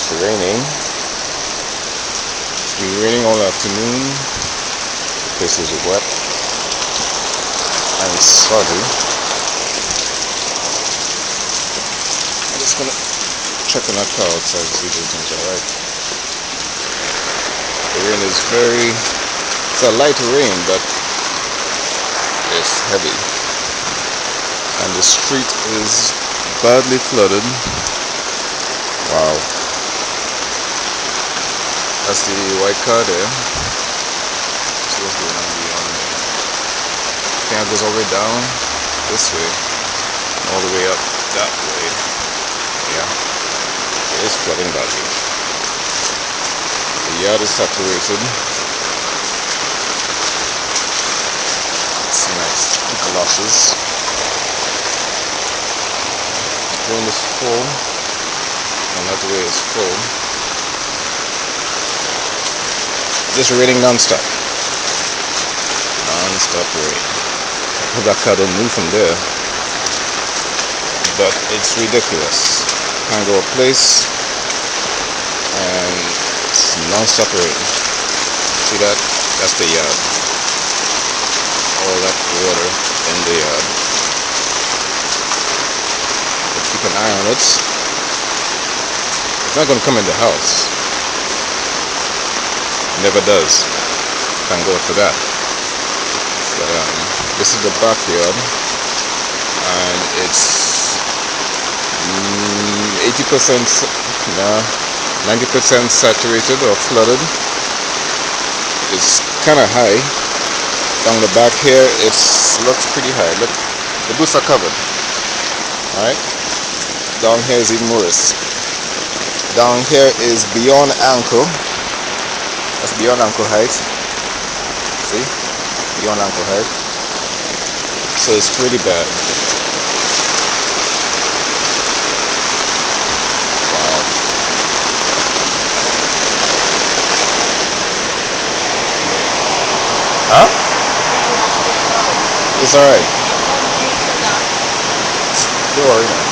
It's raining. It's been raining all afternoon. The place is wet and soggy. I'm just gonna check on that car outside to see if everything's alright. The rain is it's a light rain, but it's heavy. And the street is badly flooded. Wow. That's the white car there. See what's going on beyond there. I think it goes all the way down this way, and all the way up that way. Yeah, it is flooding badly. The yard is saturated. It's nice galoshes. Rain is full, and that way is full. Just raining non-stop. Non-stop rain. I hope that car don't move from there. But it's ridiculous. Can't go a place, and it's non-stop rain. See that? That's the yard. All that water in the yard. Keep an eye on it. It's not going to come in the house. Never does. Thank God for that. But this is the backyard, and it's 80%, 90% saturated or flooded. It's kind of high. Down the back here, it looks pretty high. Look, the boots are covered. All right. Down here is even worse. Down here is beyond ankle. That's beyond ankle height. See? Beyond ankle height. So it's pretty bad. Wow. Huh? It's alright. Don't worry.